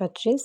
25,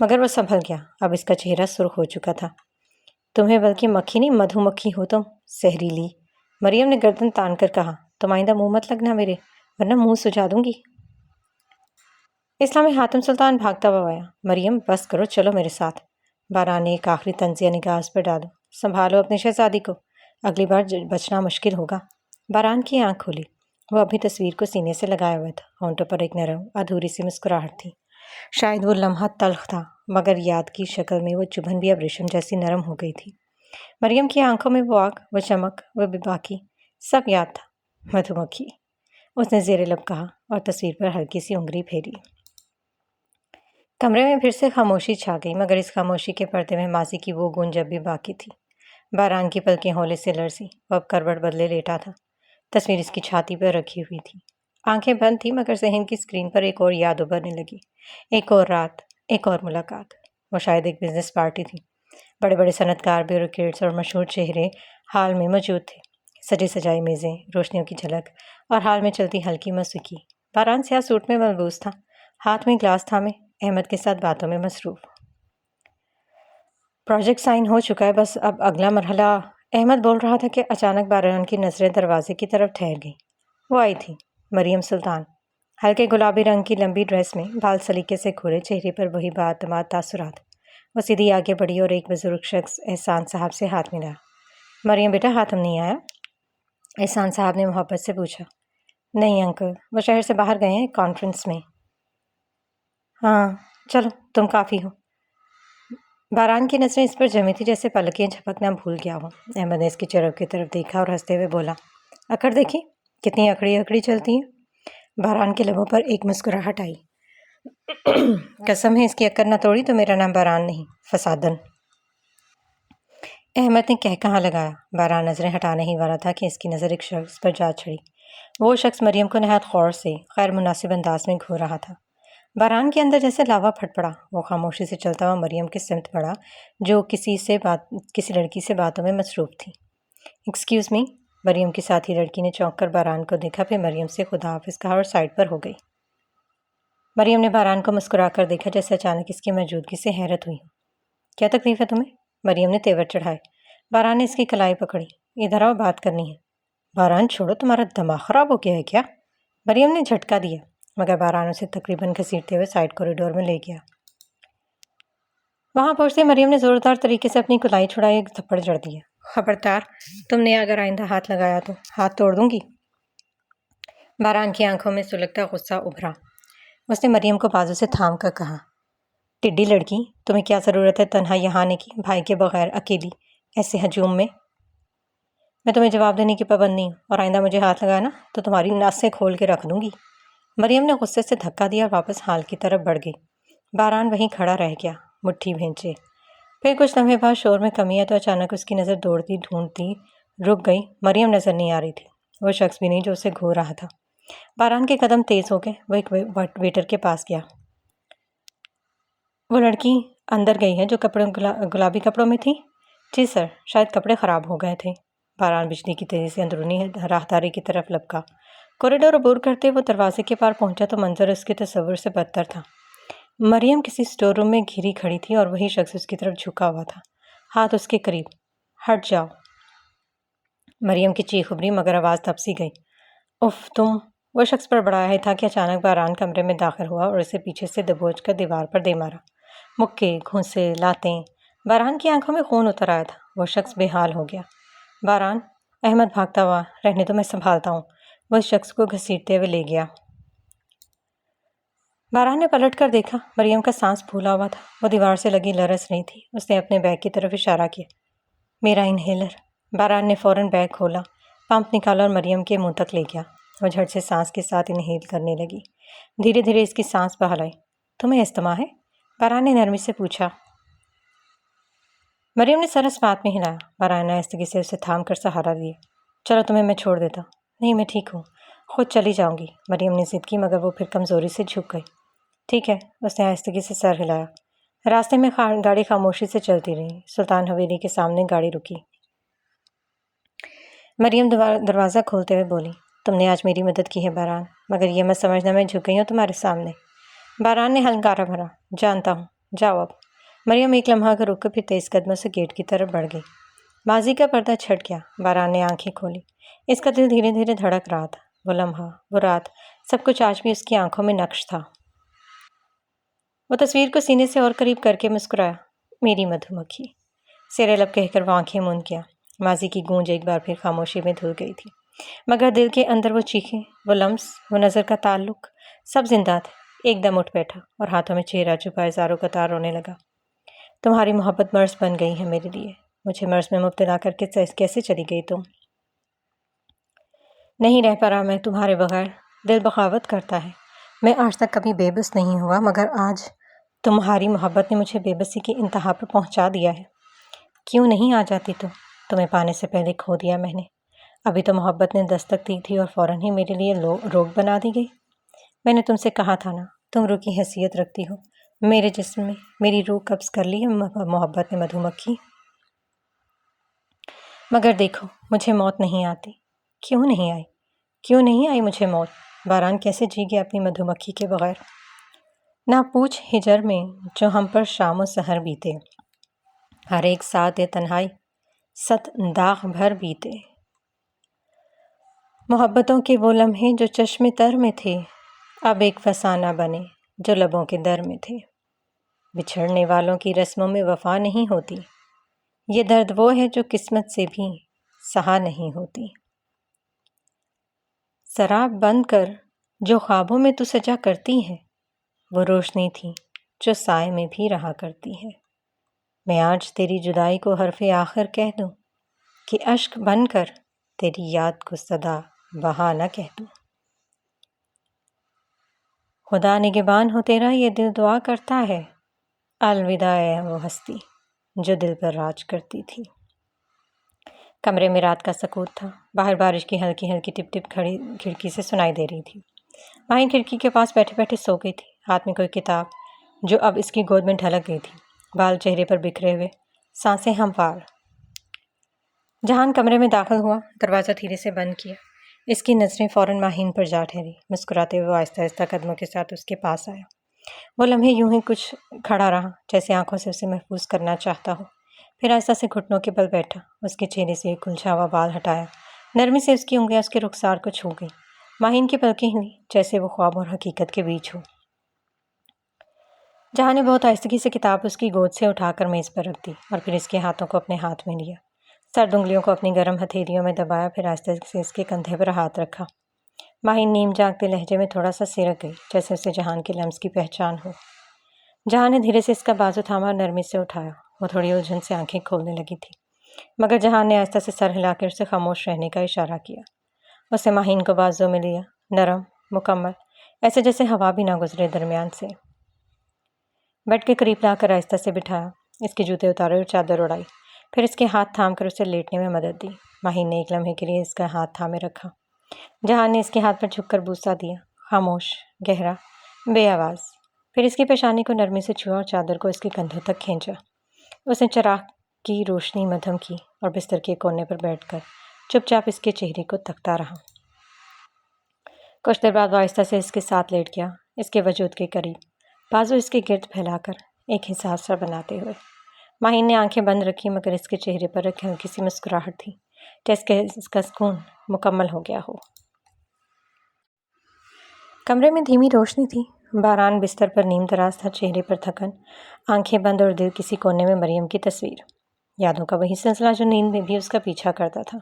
مگر وہ سنبھل گیا، اب اس کا چہرہ سرخ ہو چکا تھا۔ تمہیں بلکہ مکھی نہیں مدھو مکھی ہو تم، زہریلی۔ مریم نے گردن تان کر کہا، تم آئندہ منہ مت لگنا میرے، ورنہ منہ سجا دوں گی۔ اسلامی حاتم سلطان بھاگتا ہوا آیا، مریم بس کرو، چلو میرے ساتھ۔ باران نے ایک آخری طنزیہ نگاہ اس پر ڈالا، سنبھالو اپنی شہزادی کو، اگلی بار بچنا مشکل ہوگا۔ باران کی آنکھ کھولی، وہ ابھی تصویر کو سینے سے لگایا ہوا تھا، ہونٹوں پر ایک نرم ادھوری سی مسکراہٹ تھی۔ شاید وہ لمحہ تلخ تھا، مگر یاد کی شکل میں وہ چبھن بھی اب ریشم جیسی نرم ہو گئی تھی۔ مریم کی آنکھوں میں وہ آگ، وہ چمک، وہ بے باکی، سب یاد تھا۔ مدھو مکھی، اس نے زیر لب کہا اور تصویر پر ہلکی سی انگلی پھیری۔ کمرے میں پھر سے خاموشی چھا گئی، مگر اس خاموشی کے پردے میں ماضی کی وہ گونج اب بھی باقی تھی۔ باران کی پلکیں ہولے سے لرزی، وہ اب کروٹ بدلے لیٹا تھا، تصویر اس کی چھاتی پر رکھی ہوئی تھی۔ آنکھیں بند تھی، مگر ذہن کی اسکرین پر ایک اور یاد ابھرنے لگی، ایک اور رات، ایک اور ملاقات۔ وہ شاید ایک بزنس پارٹی تھی، بڑے بڑے صنعتکار، بیوروکریٹس اور مشہور چہرے ہال میں موجود تھے، سجے سجائی میزیں، روشنیوں کی جھلک اور ہال میں چلتی ہلکی موسیقی۔ باران سیاہ سوٹ میں ملبوس تھا، ہاتھ میں گلاس تھامے، احمد کے ساتھ باتوں میں مصروف۔ پروجیکٹ سائن ہو چکا ہے، بس اب اگلا مرحلہ۔ احمد بول رہا تھا کہ اچانک باران کی نظریں دروازے کی طرف ٹھہر گئیں۔ وہ آئی تھی، مریم سلطان، ہلکے گلابی رنگ کی لمبی ڈریس میں، بال سلیقے سے کھولے، چہرے پر وہی باعتماد تاثرات۔ وہ سیدھی آگے بڑھی اور ایک بزرگ شخص احسان صاحب سے ہاتھ ملایا۔ مریم بیٹا، حاتم نہیں آیا؟ احسان صاحب نے محبت سے پوچھا۔ نہیں انکل، وہ شہر سے باہر گئے ہیں، کانفرنس میں۔ ہاں چلو، تم کافی ہو۔ باران کی نظریں اس پر جمی تھی جیسے پلکیں جھپکنا بھول گیا ہو۔ احمد نے اس کی چرب کی طرف دیکھا اور ہنستے ہوئے بولا، اکڑ دیکھی کتنی اکڑی اکڑی چلتی ہیں۔ باران کے لبوں پر ایک مسکراہٹ آئی۔ قسم ہے اس کی اکڑ نہ توڑی تو میرا نام باران نہیں، فسادن۔ احمد نے کہا لگایا۔ باران نظریں ہٹانے ہی والا تھا کہ اس کی نظر ایک شخص پر جا چڑھی۔ وہ شخص مریم کو نہایت غور سے، غیر مناسب انداز میں گھور رہا تھا۔ باران کے اندر جیسے لاوا پھٹ پڑا، وہ خاموشی سے چلتا ہوا مریم کی سمت بڑھا، جو کسی لڑکی سے باتوں میں مصروف تھی۔ ایکسکیوز می، مریم کی ساتھی لڑکی نے چونک کر باران کو دیکھا، پھر مریم سے خدا حافظ کہا اور سائڈ پر ہو گئی۔ مریم نے باران کو مسکرا کر دیکھا، جیسے اچانک اس کی موجودگی سے حیرت ہوئی۔ کیا تکلیف ہے تمہیں؟ مریم نے تیور چڑھائے۔ باران نے اس کی کلائی پکڑی۔ ادھر آؤ، بات کرنی ہے۔ باران چھوڑو، تمہارا دماغ خراب ہو گیا ہے کیا؟ مریم نے جھٹکا دیا، مگر باران اسے تقریباً گھسیٹتے ہوئے سائڈ کوریڈور میں لے گیا۔ وہاں پہنچتے مریم نے زوردار طریقے سے اپنی کلائی چھڑائی، ایک تھپڑ جڑ دیا۔ خبردار، تم نے اگر آئندہ ہاتھ لگایا تو ہاتھ توڑ دوں گی۔ باران کی آنکھوں میں سلگتا غصہ ابھرا۔ اس نے مریم کو بازو سے تھام کر کہا، ٹڈی لڑکی، تمہیں کیا ضرورت ہے تنہا یہاں آنے کی، بھائی کے بغیر اکیلی ایسے ہجوم میں؟ میں تمہیں جواب دینے کی پابند نہیں ہوں، اور آئندہ مجھے ہاتھ لگانا تو تمہاری ناسیں کھول کے رکھ دوں گی۔ مریم نے غصے سے دھکا دیا اور واپس ہال کی طرف بڑھ گئی۔ باران وہیں کھڑا رہ گیا، مٹھی بھینچے۔ پھر کچھ لمحے بعد شور میں کمی ہے تو اچانک اس کی نظر دوڑتی ڈھونڈتی رک گئی۔ مریم نظر نہیں آ رہی تھی، وہ شخص بھی نہیں جو اسے گھور رہا تھا۔ باران کے قدم تیز ہو گئے، وہ ایک ویٹر کے پاس گیا۔ وہ لڑکی اندر گئی ہے جو گلابی کپڑوں میں تھی؟ جی سر، شاید کپڑے خراب ہو گئے تھے۔ باران بجلی کی تیزی سے اندرونی راہداری کی طرف لپکا۔ کوریڈور عبور کرتے وہ دروازے کے پار پہنچا تو منظر اس کے تصور سے بدتر تھا۔ مریم کسی اسٹور روم میں گھری کھڑی تھی اور وہی شخص اس کی طرف جھکا ہوا تھا، ہاتھ اس کے قریب۔ ہٹ جاؤ۔ مریم کی چیخ ابھری، مگر آواز دب سی گئی۔ اف تم! وہ شخص پر بڑا ہے تھا کہ اچانک باران کمرے میں داخل ہوا اور اسے پیچھے سے دبوچ کر دیوار پر دے مارا۔ مکے، گھونسے، لاتیں، باران کی آنکھوں میں خون اتر آیا تھا۔ وہ شخص بے حال ہو گیا۔ باران، احمد بھاگتا ہوا، رہنے تو میں سنبھالتا ہوں۔ وہ اس شخص کو گھسیٹتے ہوئے لے گیا۔ باران نے پلٹ کر دیکھا، مریم کا سانس پھولا ہوا تھا، وہ دیوار سے لگی لرز رہی تھی۔ اس نے اپنے بیگ کی طرف اشارہ کیا۔ میرا انہیلر۔ باران نے فوراً بیگ کھولا، پمپ نکالا اور مریم کے منہ تک لے گیا۔ وہ جھٹ سے سانس کے ساتھ انہیل کرنے لگی، دھیرے دھیرے اس کی سانس بحال آئی۔ تمہیں استما ہے؟ باران نے نرمی سے پوچھا۔ مریم نے سر اس بات میں ہلایا۔ باران نے آہستگی سے اسے تھام کر سہارا دیا۔ چلو تمہیں میں چھوڑ دیتا۔ نہیں، میں ٹھیک ہوں، خود چلی جاؤں گی۔ مریم نے ضد کی، مگر وہ پھر کمزوری سے جھک گئی۔ ٹھیک ہے، اس نے آہستگی سے سر ہلایا۔ راستے میں گاڑی خاموشی سے چلتی رہی۔ سلطان حویلی کے سامنے گاڑی رکی۔ مریم دروازہ کھولتے ہوئے بولی، تم نے آج میری مدد کی ہے باران، مگر یہ مت سمجھنا میں جھک گئی ہوں تمہارے سامنے۔ باران نے ہنکارا بھرا، جانتا ہوں، جاؤ اب۔ مریم ایک لمحہ کا رک کر پھر تیز قدموں سے گیٹ کی طرف بڑھ گئی۔ ماضی کا پردہ چھٹ گیا۔ باران نے آنکھیں کھولی۔ اس کا دل دھیرے دھیرے دھڑک رہا تھا۔ وہ لمحہ، وہ رات، سب کچھ آج بھی اس کی آنکھوں میں نقش تھا۔ وہ تصویر کو سینے سے اور قریب کر کے مسکرایا۔ میری مدھو مکھی، زیر لب کہہ کر وہ آنکھیں موند کیا۔ ماضی کی گونج ایک بار پھر خاموشی میں دھل گئی تھی، مگر دل کے اندر وہ چیخیں، وہ لمس، وہ نظر کا تعلق، سب زندہ تھے۔ ایک دم اٹھ بیٹھا اور ہاتھوں میں چہرہ چھپائے زاروں قطار رونے لگا۔ تمہاری محبت مرض بن گئی ہے میرے لیے۔ مجھے مرض میں مبتلا کر کے کیسے چلی گئی تم؟ نہیں رہ پا رہا میں تمہارے بغیر۔ دل بغاوت کرتا ہے۔ میں آج تک کبھی بے بس نہیں ہوا، مگر آج تمہاری محبت نے مجھے بے بسی کی انتہا پر پہنچا دیا ہے۔ کیوں نہیں آ جاتی تم؟ تمہیں پانے سے پہلے کھو دیا میں نے۔ ابھی تو محبت نے دستک دی تھی اور فوراً ہی میرے لیے روگ بنا دی گئی۔ میں نے تم سے کہا تھا نا، تم روح کی حیثیت رکھتی ہو، میرے جسم میں میری روح قبض کر لی ہے محبت نے مدھو مکھی۔ مگر دیکھو، مجھے موت نہیں آتی۔ کیوں نہیں آئی؟ کیوں نہیں آئی مجھے موت؟ باران کیسے جی گیا اپنی مدھو مکھی کے بغیر؟ نہ پوچھ ہجر میں جو ہم پر شام و سحر بیتے، ہر ایک ساتھ تنہائی 100 داغ بھر بیتے۔ محبتوں کے وہ لمحے جو چشم تر میں تھے، اب ایک فسانہ بنے جو لبوں کے در میں تھے۔ بچھڑنے والوں کی رسموں میں وفا نہیں ہوتی، یہ درد وہ ہے جو قسمت سے بھی سہا نہیں ہوتی۔ سراب بند کر جو خوابوں میں تو سجا کرتی ہے، وہ روشنی تھی جو سائے میں بھی رہا کرتی ہے۔ میں آج تیری جدائی کو حرف آخر کہہ دوں کہ اشک بن کر تیری یاد کو صدا بہا نہ کہہ دوں۔ خدا نگہبان ہو تیرا یہ دل دعا کرتا ہے، الوداع اے وہ ہستی جو دل پر راج کرتی تھی۔ کمرے میں رات کا سکوت تھا۔ باہر بارش کی ہلکی ہلکی ٹپ ٹپ کھڑکی سے سنائی دے رہی تھی۔ ماہی کھڑکی کے پاس بیٹھے بیٹھے سو گئی تھی، ہاتھ میں کوئی کتاب جو اب اس کی گود میں ڈھلک گئی تھی، بال چہرے پر بکھرے ہوئے، سانسیں ہموار۔ جہان کمرے میں داخل ہوا، دروازہ دھیرے سے بند کیا۔ اس کی نظریں فوراً ماہین پر جا ٹھہری۔ مسکراتے ہوئے وہ آہستہ آہستہ قدموں کے ساتھ اس کے پاس آیا۔ وہ لمحے یوں ہی کچھ کھڑا رہا، جیسے آنکھوں سے اسے محفوظ کرنا چاہتا ہو، پھر آہستہ سے گھٹنوں کے بل بیٹھا، اس کے چہرے سے ایک الجھا ہوا بال ہٹایا، نرمی سے اس کی انگلیاں اس کے رخسار کو چھو گئی۔ ماہین کی پلکیں ہلی، جیسے وہ خواب اور حقیقت کے بیچ ہو۔ جہاں نے بہت آہستگی سے کتاب اس کی گود سے اٹھا کر میز پر رکھ دی اور پھر اس کے ہاتھوں کو اپنے ہاتھ میں لیا، سرد انگلیوں کو اپنی گرم ہتھیلیوں میں دبایا، پھر آہستہ سے اس کے کندھے پر ہاتھ رکھا۔ ماہین نیم جاگتے لہجے میں تھوڑا سا سرک گئی، جیسے اسے جہان کے لمس کی پہچان ہو۔ جہاں نے دھیرے سے اس کا بازو تھاما اور نرمی سے اٹھایا۔ وہ تھوڑی الجھن سے آنکھیں کھولنے لگی تھی، مگر جہان نے آہستہ سے سر ہلا کر اسے خاموش رہنے کا اشارہ کیا۔ اسے ماہین کو بازو میں لیا، نرم، مکمل، ایسے جیسے ہوا بھی نہ گزرے درمیان سے۔ بیڈ کے قریب لا کر آہستہ سے بٹھایا، اس کے جوتے اتارے اور چادر اڑائی، پھر اس کے ہاتھ تھام کر اسے لیٹنے میں مدد دی۔ ماہین نے ایک لمحے کے لیے اس کا ہاتھ تھامے رکھا۔ جہان نے اس کے ہاتھ پر جھک کر بوسہ دیا، خاموش، گہرا، بے آواز، پھر اس کی پیشانی کو نرمی سے چھوا اور چادر کو اس کے کندھوں تک کھینچا۔ اس نے چراغ کی روشنی مدھم کی اور بستر کے کونے پر بیٹھ کر چپ چاپ اس کے چہرے کو تکتا رہا۔ کچھ دیر بعد وہ آہستہ سے اس کے ساتھ لیٹ گیا، اس کے وجود کے قریب، بازو اس کے گرد پھیلا کر ایک حساس سا بناتے ہوئے۔ ماہین نے آنکھیں بند رکھی، مگر اس کے چہرے پر ایک ہلکی سی مسکراہٹ تھی، جیسے کہ اس کا سکون مکمل ہو گیا ہو۔ کمرے میں دھیمی روشنی تھی۔ باران بستر پر نیم دراز تھا، چہرے پر تھکن، آنکھیں بند اور دل کسی کونے میں مریم کی تصویر، یادوں کا وہی سلسلہ جو نیند میں بھی اس کا پیچھا کرتا تھا۔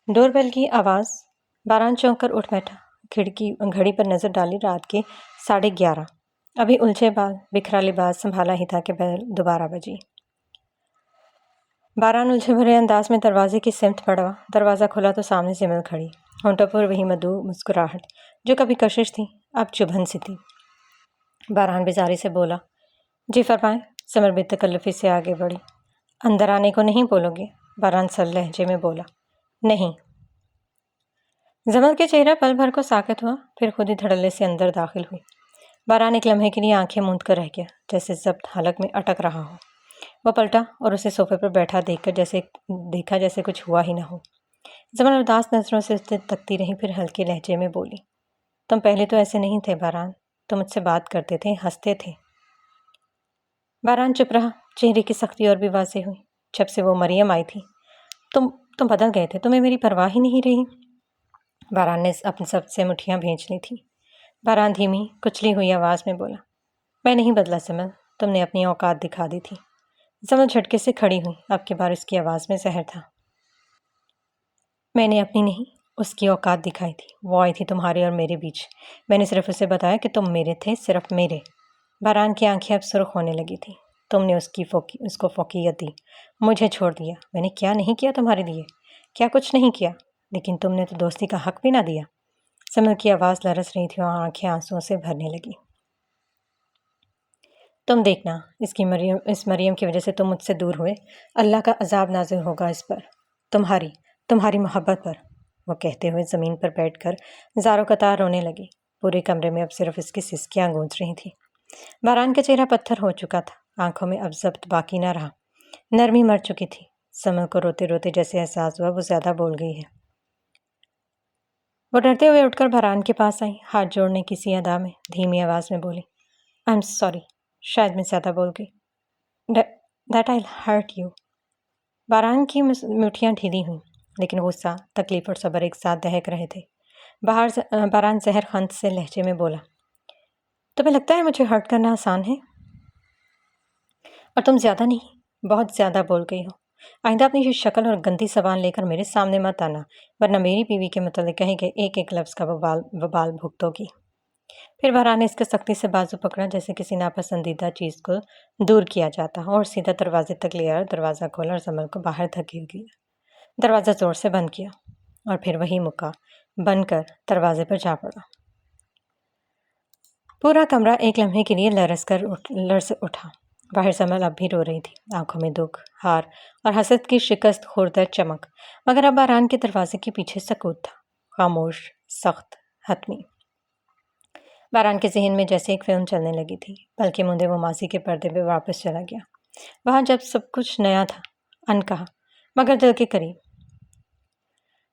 ڈور بیل کی آواز۔ باران چونک کر اٹھ بیٹھا، گھڑی پر نظر ڈالی، رات کے 11:30۔ ابھی الجھے بال، بکھرا لباس سنبھالا ہی تھا کہ بیل دوبارہ بجی۔ باران الجھے بھرے انداز میں دروازے کی سمت بڑھا۔ دروازہ کھلا تو سامنے سمل کھڑی، ہونٹوں پر وہی مدعو مسکراہٹ جو کبھی کشش تھی، اب چبھن سی تھی۔ باران بیزاری سے بولا، جی فرمائیں۔ سمر بے تکلفی سے آگے بڑھی۔ اندر آنے کو نہیں بولو گے؟ باران سر لہجے میں بولا۔ نہیں۔ زمل کے چہرہ پل بھر کو ساکت ہوا، پھر خود ہی دھڑلے سے اندر داخل ہوئی۔ باران ایک لمحے کے لیے آنکھیں موند کر رہ گیا، جیسے ضبط حلق میں اٹک رہا ہو۔ وہ پلٹا اور اسے صوفے پر بیٹھا دیکھا جیسے کچھ ہوا ہی نہ ہو۔ زمل اداس نظروں سے اسے تکتی رہی، پھر ہلکے لہجے میں بولی، تم پہلے تو ایسے نہیں تھے باران، تم مجھ سے بات کرتے تھے، ہنستے تھے۔ باران چپ رہا، چہرے کی سختی اور بھی واضح ہوئی۔ جب سے وہ مریم آئی تھی تم بدل گئے تھے، تمہیں میری پرواہ ہی نہیں رہی۔ باران نے اپنے سب سے مٹھیاں بھینچ لی تھی۔ باران دھیمی کچلی ہوئی آواز میں بولا، میں نہیں بدلا سمل، تم نے اپنی اوقات دکھا دی تھی۔ سمل جھٹکے سے کھڑی ہوئی، اب کی بار اس کی آواز میں زہر تھا۔ میں نے اپنی نہیں، اس کی اوقات دکھائی تھی۔ وہ آئی تھی تمہارے اور میرے بیچ، میں نے صرف اسے بتایا کہ تم میرے تھے، صرف میرے۔ باران کی آنکھیں اب سرخ ہونے لگی تھی۔ تم نے اس کو فوقیت دی، مجھے چھوڑ دیا۔ میں نے کیا نہیں کیا تمہارے لیے؟ کیا کچھ نہیں کیا، لیکن تم نے تو دوستی کا حق بھی نہ دیا۔ سمل کی آواز لرز رہی تھی اور آنکھیں آنسوؤں سے بھرنے لگی۔ تم دیکھنا، اس مریم کی وجہ سے تم مجھ سے دور ہوئے، اللہ کا عذاب نازل ہوگا اس پر، تمہاری محبت پر۔ وہ کہتے ہوئے زمین پر بیٹھ کر زاروں قطار رونے لگی۔ پورے کمرے میں اب صرف اس کی سسکیاں گونج رہی تھیں۔ باران کا چہرہ پتھر ہو چکا تھا، آنکھوں میں اب ضبط باقی نہ رہا، نرمی مر چکی تھی۔ سمل کو روتے روتے جیسے احساس ہوا وہ زیادہ بول گئی ہے۔ وہ ڈرتے ہوئے اٹھ کر باران کے پاس آئی، ہاتھ جوڑنے کی سی ادا میں دھیمی آواز میں بولی، آئی ایم سوری، شاید میں زیادہ بول گئی، دیٹ آئی ہرٹ یو۔ باران کی مٹھیاں ڈھیلی ہوئیں، لیکن غصہ، تکلیف اور صبر ایک ساتھ دہک رہے تھے۔ باران زہر خند سے لہجے میں بولا، تمہیں لگتا ہے مجھے ہرٹ کرنا آسان ہے؟ اور تم زیادہ نہیں، بہت زیادہ بول گئی ہو۔ آئندہ اپنی یہ شکل اور گندی زبان لے کر میرے سامنے مت آنا، ورنہ میری بیوی کے متعلق کہے گئے ایک ایک لفظ کا وبال بھگتو گی۔ پھر باران نے اس کے سختی سے بازو پکڑا، جیسے کسی ناپسندیدہ چیز کو دور کیا جاتا اور سیدھا دروازے تک لے آیا، دروازہ کھولا اور سمل کو باہر دھکیل دیا۔ دروازہ زور سے بند کیا اور پھر وہی مکہ بن کر دروازے پر جا پڑا۔ پورا کمرہ ایک لمحے کے لیے لرز اٹھا۔ باہر سمل اب بھی رو رہی تھی، آنکھوں میں دکھ، ہار اور حسد کی شکست خوردہ چمک، مگر اب باران کے دروازے کے پیچھے سکوت تھا، خاموش، سخت، حتمی۔ باران کے ذہن میں جیسے ایک فلم چلنے لگی تھی، بلکہ مندے وہ ماضی کے پردے پہ واپس چلا گیا، وہاں جب سب کچھ نیا تھا، انکہا مگر دل کے قریب۔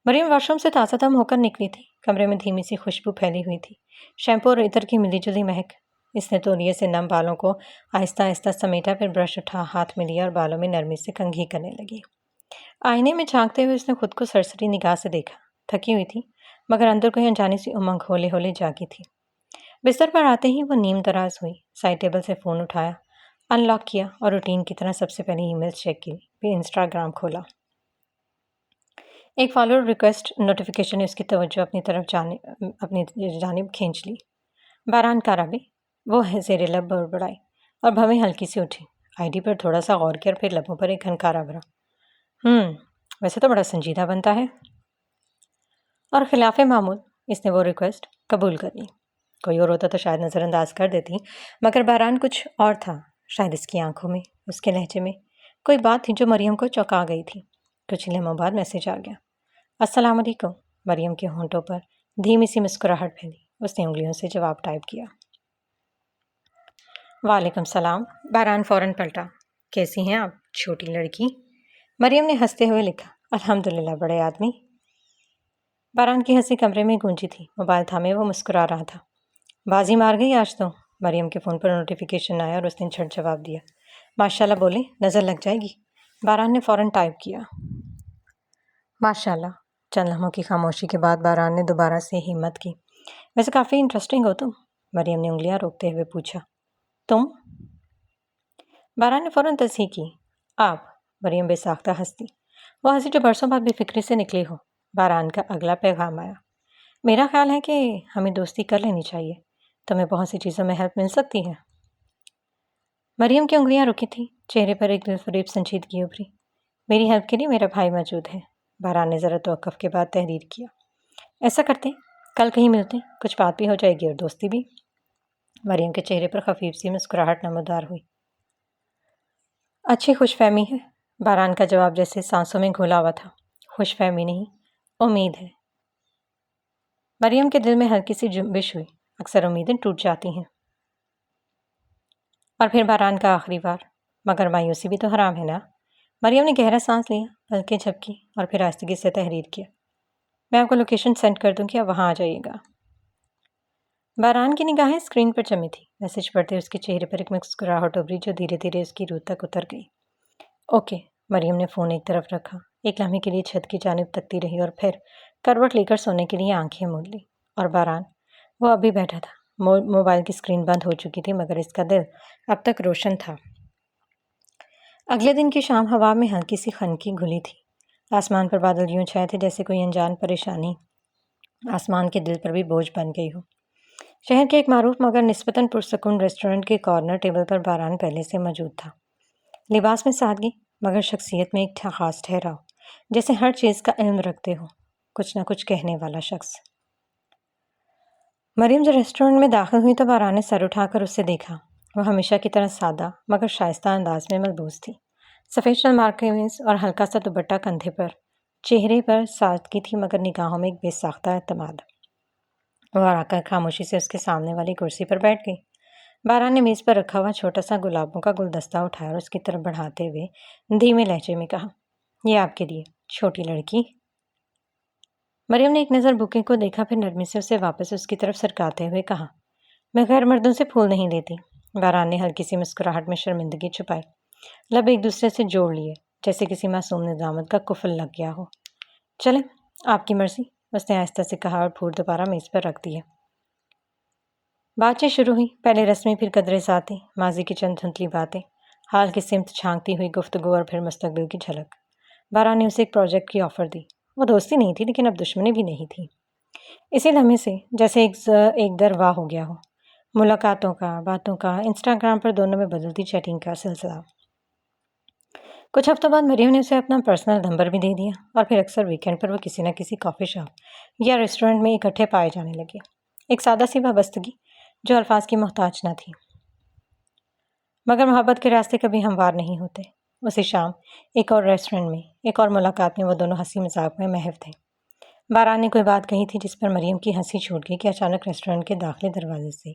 مریم واش روم سے تازہ دم ہو کر نکلی تھی۔ کمرے میں دھیمی سی خوشبو پھیلی ہوئی تھی، شیمپو اور عطر کی ملی جلی مہک۔ اس نے تولیے سے نم بالوں کو آہستہ آہستہ سمیٹا، پھر برش اٹھا ہاتھ میں لیا اور بالوں میں نرمی سے کنگھی کرنے لگی۔ آئینے میں جھانکتے ہوئے اس نے خود کو سرسری نگاہ سے دیکھا، تھکی ہوئی تھی، مگر اندر کوئی انجانی سی امنگ ہولے ہولے جاگی تھی۔ بستر پر آتے ہی وہ نیم دراز ہوئی، سائڈ ٹیبل سے فون اٹھایا، ان لاک کیا اور روٹین کی طرح سب سے پہلے ای میل چیک کی، پھر انسٹاگرام کھولا۔ ایک فالوور ریکویسٹ نوٹیفیکیشن نے اس کی توجہ اپنی جانب کھینچ لی۔ باران کارابے، وہ زیر لب بڑبڑائی اور بھویں ہلکی سی اٹھی۔ آئی ڈی پر تھوڑا سا غور کیا اور پھر لبوں پر ایک گھنکارا بھرا۔ ویسے تو بڑا سنجیدہ بنتا ہے۔ اور خلاف معمول اس نے وہ ریکویسٹ قبول کر لی۔ کوئی اور ہوتا تو شاید نظر انداز کر دیتی، مگر باران کچھ اور تھا، شاید اس کی آنکھوں میں، اس کے لہجے میں کوئی بات تھی جو مریم کو چونکا گئی تھی۔ کچھ لمحوں بعد میسج آ گیا، السلام علیکم۔ مریم کے ہونٹوں پر دھیمی سی مسکراہٹ پھیلی، اس نے انگلیوں سے جواب ٹائپ کیا۔ وعلیکم السلام۔ باران فوراً پلٹا، کیسی ہیں آپ چھوٹی لڑکی؟ مریم نے ہنستے ہوئے لکھا، الحمدللہ بڑے آدمی۔ باران کی ہنسی کمرے میں گونجی تھی، موبائل تھامے وہ مسکرا رہا تھا۔ بازی مار گئی آج تو۔ مریم کے فون پر نوٹیفیکیشن آیا اور اس نے جھٹ جواب دیا، ماشاءاللہ بولے، نظر لگ جائے گی۔ باران نے فوراً ٹائپ کیا، ماشاءاللہ۔ چند لمحوں کی خاموشی کے بعد باران نے دوبارہ سے ہمت کی، ویسے کافی انٹرسٹنگ ہو تم۔ مریم نے انگلیاں روکتے ہوئے پوچھا، تم؟ باران نے فوراً تصحیح کی، آپ۔ مریم بے ساختہ ہنسی، وہ ہنسی جو برسوں بعد بے فکری سے نکلی ہو۔ باران کا اگلا پیغام آیا، میرا خیال ہے کہ ہمیں دوستی کر لینی چاہیے، تمہیں بہت سی چیزوں میں ہیلپ مل سکتی ہے۔ مریم کی انگلیاں رکی تھیں، چہرے پر ایک دلفریب سنجیدگی ابھری۔ میری ہیلپ کے لیے میرا بھائی موجود ہے۔ باران نے ذرا توقف کے بعد تحریر کیا، ایسا کرتے کل کہیں ملتے، کچھ بات بھی ہو جائے گی اور دوستی بھی۔ مریم کے چہرے پر خفیف سی مسکراہٹ نمودار ہوئی۔ اچھی خوش فہمی ہے، باران کا جواب جیسے سانسوں میں گھولا ہوا تھا۔ خوش فہمی نہیں، امید ہے۔ مریم کے دل میں ہلکی سی جنبش ہوئی، اکثر امیدیں ٹوٹ جاتی ہیں۔ اور پھر باران کا آخری بار، مگر مایوسی بھی تو حرام ہے نا۔ مریم نے گہرا سانس لیا، پلکیں جھپکی اور پھر آہستگی سے تحریر کیا، میں آپ کو لوکیشن سینڈ کر دوں گی، آپ وہاں آ جائیے گا۔ باران کی نگاہیں اسکرین پر جمی تھی۔ میسج پڑھتے اس کے چہرے پر ایک مسکراہٹ ابھری جو دھیرے دھیرے اس کی روح تک اتر گئی۔ اوکے، مریم نے فون ایک طرف رکھا، ایک لمحے کے لیے چھت کی جانب تکتی رہی اور پھر کروٹ لے کر سونے کے لیے آنکھیں موند لی۔ اور باران، وہ اب بھی بیٹھا تھا۔ موبائل کی اسکرین بند ہو چکی تھی مگر اس کا دل اب تک روشن تھا۔ اگلے دن کی شام ہوا میں ہلکی سی خنکی گھلی تھی۔ آسمان پر بادل یوں چھائے تھے جیسے کوئی انجان پریشانی آسمان کے دل پر بھی بوجھ بن گئی ہو۔ شہر کے ایک معروف مگر نسبتاً پرسکون ریسٹورنٹ کے کارنر ٹیبل پر باران پہلے سے موجود تھا۔ لباس میں سادگی مگر شخصیت میں ایک خاص ٹھہراؤ، جیسے ہر چیز کا علم رکھتے ہو، کچھ نہ کچھ کہنے والا شخص۔ مریم جو ریسٹورنٹ میں داخل ہوئی تو باران نے سر اٹھا کر اسے دیکھا۔ وہ ہمیشہ کی طرح سادہ مگر شائستہ انداز میں ملبوس تھی۔ سفید شلوار قمیض اور ہلکا سا دوپٹہ کندھے پر، چہرے پر سادگی تھی مگر نگاہوں میں ایک بے ساختہ اعتماد۔ وہ آ کر خاموشی سے اس کے سامنے والی کرسی پر بیٹھ گئی۔ باران نے میز پر رکھا ہوا چھوٹا سا گلابوں کا گلدستہ اٹھایا اور اس کی طرف بڑھاتے ہوئے دھیمے لہجے میں کہا، یہ آپ کے لیے، چھوٹی لڑکی۔ مریم نے ایک نظر بوکے کو دیکھا، پھر نرمی سے اسے واپس اس کی طرف سرکاتے ہوئے کہا، میں غیر مردوں سے پھول نہیں لیتی۔ باران نے ہلکی سی مسکراہٹ میں شرمندگی چھپائی، لب ایک دوسرے سے جوڑ لیے جیسے کسی معصوم ندامت کا قفل لگ گیا ہو۔ چلیں، آپ کی مرضی، اس نے آہستہ سے کہا اور پھول دوبارہ میز پر رکھ دیا۔ بات چیت شروع ہوئی، پہلے رسمی پھر قدرے ذاتی، ماضی کی چند دھندلی باتیں، حال کی سمت چھانکتی ہوئی گفتگو اور پھر مستقبل کی جھلک۔ باران نے اسے ایک پروجیکٹ کی آفر دی۔ وہ دوستی نہیں تھی لیکن اب دشمنی بھی نہیں تھی۔ اسی لمحے سے جیسے ایک در واہ ہو گیا ہو، ملاقاتوں کا، باتوں کا، انسٹاگرام پر دونوں میں بدلتی چیٹنگ کا سلسلہ۔ کچھ ہفتوں بعد مریم نے اسے اپنا پرسنل نمبر بھی دے دیا اور پھر اکثر ویکینڈ پر وہ کسی نہ کسی کافی شاپ یا ریسٹورنٹ میں اکٹھے پائے جانے لگے۔ ایک سادہ سی وابستگی جو الفاظ کی محتاج نہ تھی۔ مگر محبت کے راستے کبھی ہموار نہیں ہوتے۔ اسی شام ایک اور ریسٹورنٹ میں، ایک اور ملاقات میں وہ دونوں ہنسی مذاق میں محو تھے۔ باران نے کوئی بات کہی تھی جس پر مریم کی ہنسی چھوٹ گئی کہ اچانک ریسٹورنٹ کے داخلے دروازے سے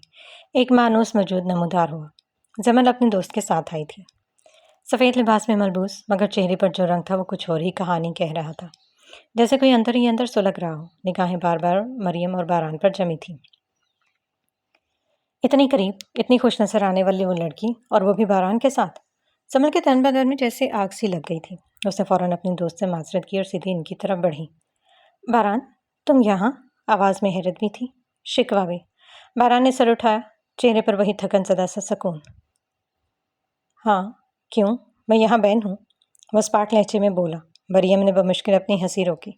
ایک مانوس موجود نمودار ہوا۔ زمل اپنے دوست کے ساتھ آئی تھی، سفید لباس میں ملبوس، مگر چہرے پر جو رنگ تھا وہ کچھ اور ہی کہانی کہہ رہا تھا، جیسے کوئی اندر ہی اندر سلگ رہا ہو۔ نگاہیں بار بار مریم اور باران پر جمی تھیں۔ اتنی قریب، اتنی خوش نظر آنے والی وہ لڑکی، اور وہ بھی باران کے ساتھ۔ زمل کے تن بدن میں جیسے آگ سی لگ گئی تھی۔ اس نے فوراً اپنے دوست سے معذرت کی اور سیدھی ان کی طرف بڑھی۔ باران، تم یہاں؟ آواز میں حیرت بھی تھی، شکوہ بھی۔ باران نے سر اٹھایا، چہرے پر وہی تھکن زدہ سا سکون۔ ہاں، کیوں؟ میں یہاں بین ہوں، وہ اسپاٹ لہجے میں بولا۔ مریم نے بمشکل اپنی ہنسی روکی،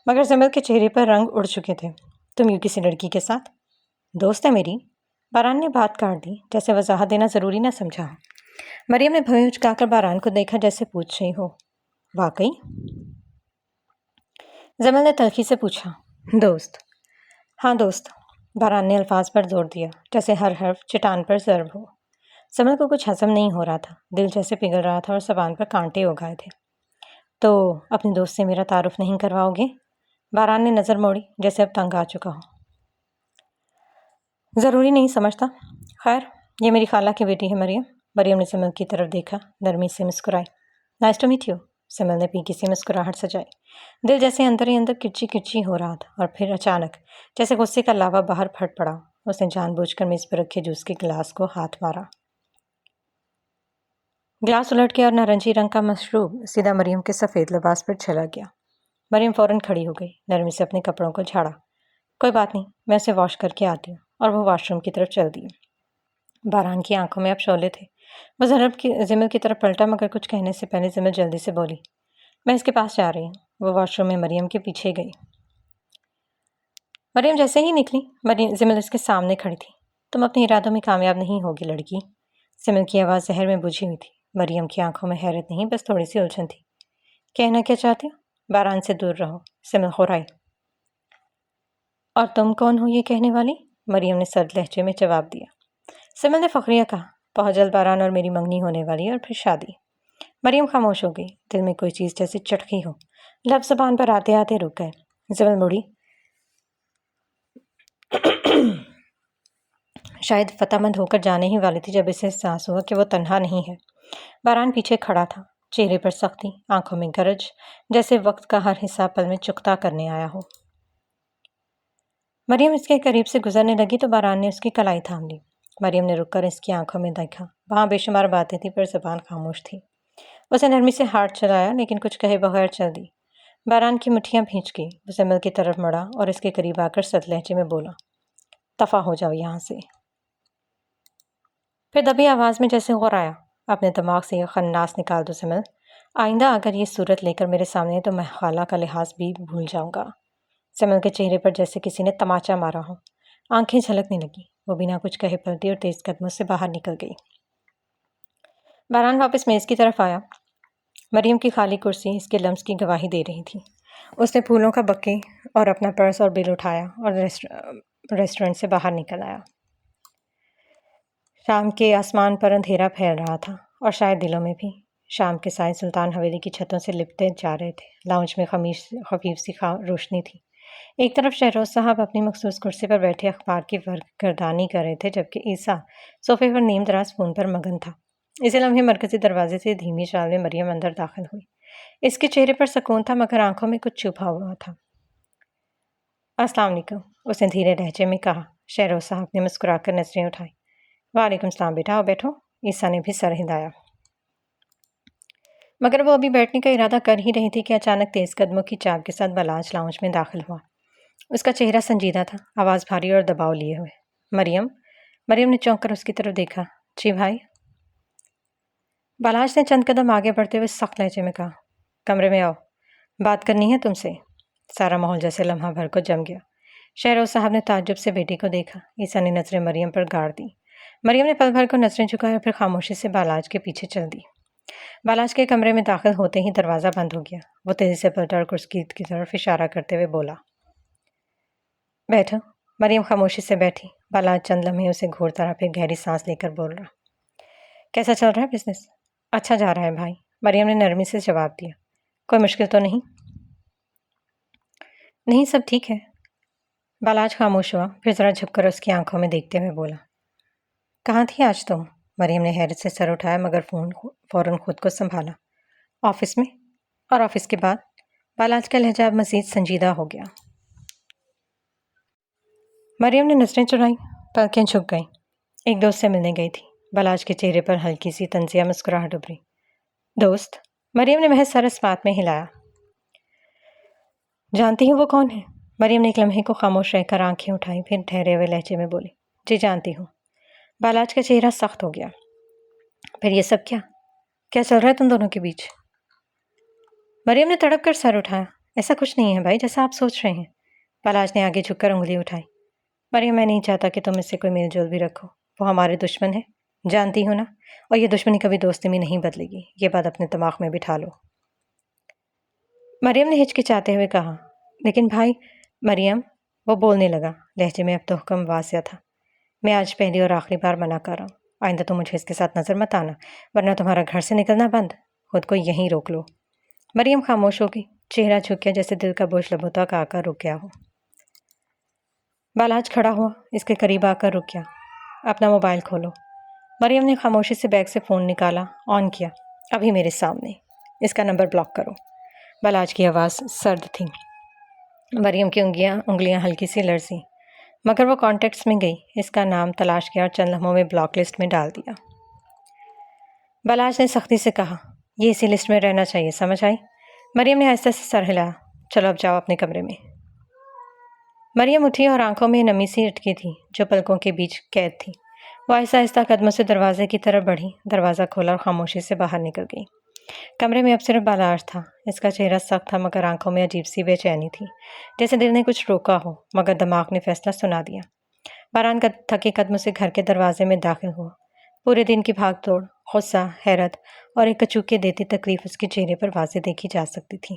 مگر زمل کے چہرے پر رنگ اڑ چکے تھے۔ تم یوں کسی لڑکی کے ساتھ؟ دوست ہے میری، باران نے بات کاٹ دی، جیسے وضاحت دینا ضروری نہ سمجھا ہو۔ مریم نے بھویں اچکا کر باران کو دیکھا جیسے پوچھ رہی ہو، واقعی؟ زمل نے تلخی سے پوچھا، دوست؟ ہاں دوست، باران نے الفاظ پر زور دیا جیسے ہر حرف چٹان پر ضرب ہو۔ زمل کو کچھ ہضم نہیں ہو رہا تھا، دل جیسے پگھل رہا تھا اور زبان پر کانٹے ہو گئے تھے۔ تو اپنے دوست سے میرا تعارف نہیں کرواؤ گے؟ باران نے نظر موڑی جیسے اب تنگ آ چکا ہو۔ ضروری نہیں سمجھتا، خیر، یہ میری خالہ کی بیٹی ہے مریم۔ مریم نے زمل کی طرف دیکھا، نرمی سے مسکرائی۔ نائس ٹو میٹ یو، زمل نے پیکی سی مسکراہٹ سجائی۔ دل جیسے اندر ہی اندر کرچی کرچی ہو رہا تھا، اور پھر اچانک جیسے غصے کا لاوا باہر پھٹ پڑا۔ اس نے جان بوجھ کر میز پر رکھے جوس کے گلاس کو ہاتھ مارا۔ گلاس الٹ گیا اور نارنجی رنگ کا مشروب سیدھا مریم کے سفید لباس پر چلا گیا۔ مریم فوراً کھڑی ہو گئی، نرمی سے اپنے کپڑوں کو جھاڑا۔ کوئی بات نہیں، میں اسے واش کر کے آتی ہوں، اور وہ واش روم کی طرف چل دی۔ باران کی آنکھوں میں اب شعلے تھے۔ وہ زمل کی طرف پلٹا مگر کچھ کہنے سے پہلے زمل جلدی سے بولی، میں اس کے پاس جا رہی ہوں۔ وہ واش روم میں مریم کے پیچھے گئی۔ مریم جیسے ہی نکلی، زمل اس کے سامنے کھڑی تھی۔ تم اپنے ارادوں میں کامیاب نہیں ہوگی لڑکی، زمل کی آواز زہر میں بجھی ہوئی تھی۔ مریم کی آنکھوں میں حیرت نہیں، بس تھوڑی سی الجھن تھی۔ کہنا کیا چاہتی ہو؟ باران سے دور رہو، زمل خرائی۔ اور تم کون ہو یہ کہنے والی؟ مریم نے سرد لہجے میں جواب دیا۔ زمل نے فخریہ کہا، بہت جلد باران اور میری منگنی ہونے والی ہے اور پھر شادی۔ مریم خاموش ہو گئی، دل میں کوئی چیز جیسے چٹکی ہو، لفظ زبان پر آتے آتے رک گئے۔ زمل مڑی، شاید فتح مند ہو کر جانے ہی والی تھی جب اسے احساس ہوا کہ وہ تنہا نہیں ہے۔ باران پیچھے کھڑا تھا، چہرے پر سختی، آنکھوں میں گرج، جیسے وقت کا ہر حصہ پل میں چکتا کرنے آیا ہو۔ مریم اس کے قریب سے گزرنے لگی تو باران نے اس کی کلائی تھام لی۔ مریم نے رک کر اس کی آنکھوں میں دیکھا۔ وہاں بے شمار باتیں تھیں پر زبان خاموش تھی۔ اسے نرمی سے ہاتھ چلایا لیکن کچھ کہے بغیر چل دی۔ باران کی مٹھیاں بھیج گئی۔ وہ سمل کی طرف مڑا اور اس کے قریب آ کر سخت لہجے میں بولا، دفع ہو جاؤ یہاں سے۔ پھر دبی آواز میں جیسے غور آیا، اپنے دماغ سے یہ خناس نکال دو سمل۔ آئندہ اگر یہ صورت لے کر میرے سامنے تو میں خالہ کا لحاظ بھی بھول جاؤں گا۔ سمل کے چہرے پر جیسے کسی نے تماچا مارا ہو۔ آنکھیں جھلکنے لگی۔ وہ بنا کچھ کہے پلٹی اور تیز قدموں سے باہر نکل گئی۔ باران واپس میز کی طرف آیا۔ مریم کی خالی کرسی اس کے لمس کی گواہی دے رہی تھی۔ اس نے پھولوں کا بکے اور اپنا پرس اور بل اٹھایا اور ریسٹورنٹ سے باہر نکل آیا۔ شام کے آسمان پر اندھیرا پھیل رہا تھا اور شاید دلوں میں بھی۔ شام کے سائے سلطان حویلی کی چھتوں سے لپٹے جا رہے تھے۔ لاؤنج میں خفیف سی روشنی تھی۔ ایک طرف شہروز صاحب اپنی مخصوص کرسی پر بیٹھے اخبار کی گردانی کر رہے تھے، جبکہ عیسیٰ صوفے پر نیم دراز فون پر مگن تھا۔ اسی لمحے مرکزی دروازے سے دھیمی چال میں مریم اندر داخل ہوئی۔ اس کے چہرے پر سکون تھا مگر آنکھوں میں کچھ چھپا ہوا تھا۔ السلام علیکم، اس نے دھیرے لہجے میں کہا۔ شہروز صاحب نے مسکرا کر نظریں اٹھائی۔ وعلیکم السلام بیٹا، آؤ بیٹھو۔ عیسیٰ نے بھی سر ہلایا مگر وہ ابھی بیٹھنے کا ارادہ کر ہی رہی تھی کہ اچانک تیز قدموں کی چاپ کے ساتھ بلاج لاؤنج میں داخل ہوا۔ اس کا چہرہ سنجیدہ تھا، آواز بھاری اور دباؤ لیے ہوئے۔ مریم نے چونک کر اس کی طرف دیکھا۔ جی بھائی؟ بلاج نے چند قدم آگے بڑھتے ہوئے سخت لہجے میں کہا، کمرے میں آؤ، بات کرنی ہے تم سے۔ سارا ماحول جیسے لمحہ بھر کو جم گیا۔ شہروز صاحب نے تعجب سے بیٹی کو دیکھا۔ عیسیٰ نے نظریں مریم پر گاڑ دی۔ مریم نے پل بھر کو نظریں جھکائی اور پھر خاموشی سے بالاج کے پیچھے چل دی۔ بالاج کے کمرے میں داخل ہوتے ہی دروازہ بند ہو گیا۔ وہ تیزی سے پلٹا اور کرسی کی طرف اشارہ کرتے ہوئے بولا، بیٹھو۔ مریم خاموشی سے بیٹھی۔ بالاج چند لمحے اسے گھورتا رہا، پھر گہری سانس لے کر بول رہا، کیسا چل رہا ہے بزنس؟ اچھا جا رہا ہے بھائی، مریم نے نرمی سے جواب دیا۔ کوئی مشکل تو نہیں؟ نہیں، سب ٹھیک ہے۔ بالاج خاموش ہوا، پھر ذرا جھک کر اس کی آنکھوں میں دیکھتے ہوئے بولا، کہاں تھی آج تم؟ مریم نے حیرت سے سر اٹھایا مگر فوراً خود کو سنبھالا۔ آفس میں۔ اور آفس کے بعد؟ بالاج کا لہجہ اب مزید سنجیدہ ہو گیا۔ مریم نے نظریں چرائیں، پلکیں جھک گئیں۔ ایک دوست سے ملنے گئی تھی۔ بالاج کے چہرے پر ہلکی سی طنزیہ مسکراہٹ ابھری۔ دوست؟ مریم نے محض سر اس بات میں ہلایا۔ جانتی ہوں وہ کون ہے؟ مریم نے ایک لمحے کو خاموش رہ کر آنکھیں اٹھائیں، پھر ٹھہرے ہوئے لہجے میں بولی، جی جانتی ہوں۔ بالاج کا چہرہ سخت ہو گیا۔ پھر یہ سب کیا چل رہا ہے تم دونوں کے بیچ؟ مریم نے تڑپ کر سر اٹھایا۔ ایسا کچھ نہیں ہے بھائی جیسا آپ سوچ رہے ہیں۔ بالاج نے آگے جھک کر انگلی اٹھائی۔ مریم، میں نہیں چاہتا کہ تم اس سے کوئی میل جول بھی رکھو۔ وہ ہمارے دشمن ہے، جانتی ہو نا، اور یہ دشمنی کبھی دوستی میں نہیں بدلے گی، یہ بات اپنے دماغ میں بٹھا لو۔ مریم نے ہچکچاتے ہوئے کہا، لیکن بھائی۔ مریم، وہ بولنے لگا، لہجے میں اب تو حکم واضح تھا، میں آج پہلی اور آخری بار منع کر رہا ہوں، آئندہ تم مجھے اس کے ساتھ نظر مت آنا، ورنہ تمہارا گھر سے نکلنا بند، خود کو یہیں روک لو۔ مریم خاموش ہو گئی، چہرہ جھک گیا جیسے دل کا بوجھ لبوں تک آ کر رک گیا ہو۔ بالاج کھڑا ہوا، اس کے قریب آ کر رک گیا۔ اپنا موبائل کھولو۔ مریم نے خاموشی سے بیگ سے فون نکالا، آن کیا۔ ابھی میرے سامنے، اس کا نمبر بلاک کرو۔ بالاج کی آواز سرد تھی۔ مریم کی انگلیاں ہلکی سی لرزیں، مگر وہ کانٹیکٹس میں گئی، اس کا نام تلاش کیا اور چند لمحوں میں بلاک لسٹ میں ڈال دیا۔ بالاج نے سختی سے کہا، یہ اسی لسٹ میں رہنا چاہیے، سمجھ آئی؟ مریم نے آہستہ سے سر ہلایا۔ چلو اب جاؤ اپنے کمرے میں۔ مریم اٹھی اور آنکھوں میں نمی سی اٹکی تھی جو پلکوں کے بیچ قید تھی۔ وہ آہستہ آہستہ قدموں سے دروازے کی طرف بڑھی، دروازہ کھولا اور خاموشی سے باہر نکل گئی۔ کمرے میں اب صرف بالاج تھا۔ اس کا چہرہ سخت تھا مگر آنکھوں میں عجیب سی بے چینی تھی، جیسے دل نے کچھ روکا ہو مگر دماغ نے فیصلہ سنا دیا۔ باران کا تھکے قدموں سے گھر کے دروازے میں داخل ہوا۔ پورے دن کی بھاگ دوڑ، غصہ، حیرت اور ایک کچوکے دیتی تکلیف اس کے چہرے پر واضح دیکھی جا سکتی تھی۔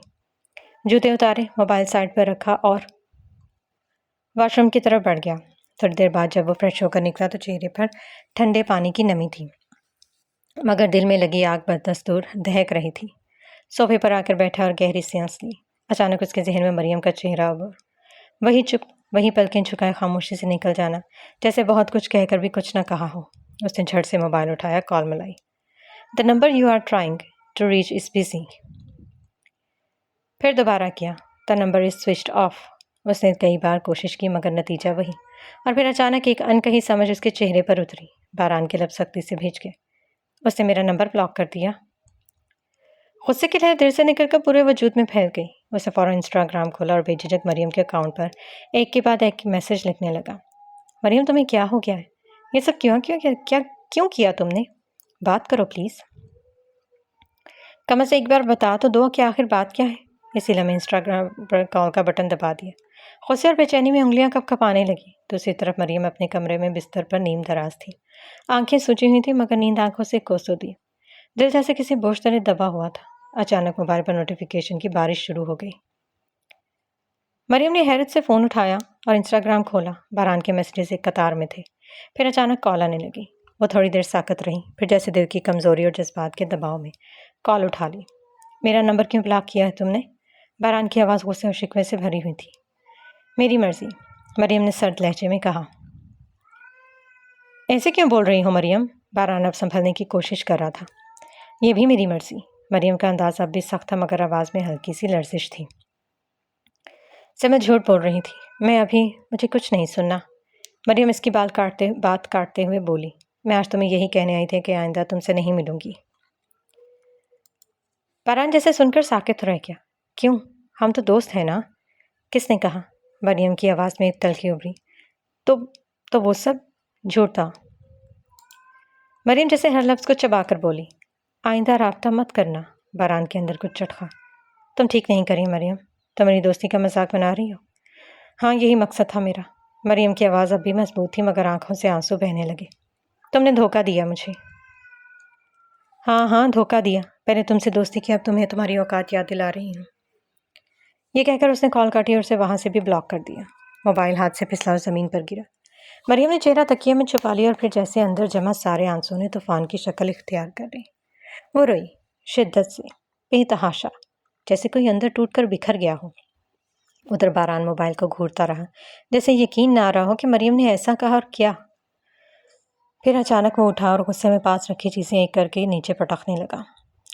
جوتے اتارے، موبائل سائڈ پر رکھا اور واش روم کی طرف بڑھ گیا۔ تھوڑی دیر بعد جب وہ فریش ہو کر نکلا تو چہرے پر ٹھنڈے پانی کی نمی تھی مگر دل میں لگی آگ بدستور دہک رہی تھی۔ صوفے پر آ کر بیٹھا اور گہری سانس لی۔ اچانک اس کے ذہن میں مریم کا چہرہ ابھرا، وہی چپ، وہی پلکیں جھکائے خاموشی سے نکل جانا، جیسے بہت کچھ کہہ کر بھی کچھ نہ کہا ہو۔ اس نے جھٹ سے موبائل اٹھایا، کال ملائی۔ The number you are trying to reach is busy۔ پھر دوبارہ کیا، The number is switched off۔ اس نے کئی بار کوشش کی مگر نتیجہ وہی، اور پھر اچانک ایک انکہی سمجھ اس کے چہرے پر اتری۔ باران کے لب سختی سے بھیج گئے۔ اس نے میرا نمبر بلاک کر دیا۔ غصے کی لہر دل سے نکل کر پورے وجود میں پھیل گئی۔ اسے فوراً انسٹاگرام کھولا اور بے جھجک مریم کے اکاؤنٹ پر ایک کے بعد ایک میسج لکھنے لگا۔ مریم تمہیں کیا ہو گیا ہے؟ یہ سب کیوں کیا تم نے؟ بات کرو پلیز۔ کم از ایک بار بتا تو دو کہ آخر بات کیا ہے۔ اسی لمحے انسٹاگرام پر کال کا بٹن دبا دیا۔ غصے اور بے چینی میں انگلیاں کپ کپانے لگی۔ دوسری طرف مریم اپنے کمرے میں بستر پر نیم دراز تھی۔ آنکھیں سوجی ہوئی تھیں مگر نیند آنکھوں سے کوسوں دی۔ دل جیسے کسی بوجھ تلے دبا ہوا تھا۔ اچانک موبائل پر نوٹیفیکیشن کی بارش شروع ہو گئی۔ مریم نے حیرت سے فون اٹھایا اور انسٹاگرام کھولا۔ باران کے میسیجز ایک قطار میں تھے۔ پھر اچانک کال آنے لگی۔ وہ تھوڑی دیر ساکت رہی، پھر جیسے دل کی کمزوری اور جذبات کے دباؤ میں کال اٹھا لی۔ میرا نمبر کیوں بلاک کیا ہے تم نے؟ باران کی آواز غصے اور شکوے سے بھری ہوئی تھی۔ میری مرضی، مریم نے سرد لہجے میں کہا۔ ایسے کیوں بول رہی ہو مریم؟ باران اب سنبھلنے کی کوشش کر رہا تھا۔ یہ بھی میری مرضی۔ مریم کا انداز اب بھی سخت تھا مگر آواز میں ہلکی سی لرزش تھی۔ سے میں جھوٹ بول رہی تھی، مجھے کچھ نہیں سننا۔ مریم اس کی بات کاٹتے ہوئے بولی۔ میں آج تمہیں یہی کہنے آئی تھی کہ آئندہ تم سے نہیں ملوں گی۔ باران جیسے سن کر ساکت رہ گیا۔ کیوں؟ ہم تو دوست ہیں نا؟ کس نے کہا؟ مریم کی آواز میں ایک تلخی ابھری۔ تو وہ سب جھوٹ تھا۔ مریم جیسے ہر لفظ کو چبا کر بولی۔ آئندہ رابطہ مت کرنا۔ باران کے اندر کچھ چٹخا۔ تم ٹھیک نہیں کری مریم، تم میری دوستی کا مذاق بنا رہی ہو۔ ہاں یہی مقصد تھا میرا۔ مریم کی آواز اب بھی مضبوط تھی مگر آنکھوں سے آنسو بہنے لگے۔ تم نے دھوکہ دیا مجھے۔ ہاں دھوکہ دیا۔ پہلے تم سے دوستی کی، اب تمہیں تمہاری اوقات یاد دلا رہی ہوں۔ یہ کہہ کر اس نے کال کاٹی اور اسے وہاں سے بھی بلاک کر دیا۔ موبائل ہاتھ سے پھسلا اور زمین پر گرا۔ مریم نے چہرہ تکیے میں چھپا لیا اور پھر جیسے اندر جمع سارے آنسوں نے طوفان کی شکل اختیار کر لی۔ وہ روئی، شدت سے، بے تحاشا، جیسے کوئی اندر ٹوٹ کر بکھر گیا ہو۔ ادھر باران موبائل کو گھورتا رہا، جیسے یقین نہ آ رہا ہو کہ مریم نے ایسا کہا اور کیا۔ پھر اچانک وہ اٹھا اور غصے میں پاس رکھی چیزیں ایک کر کے نیچے پٹکنے لگا۔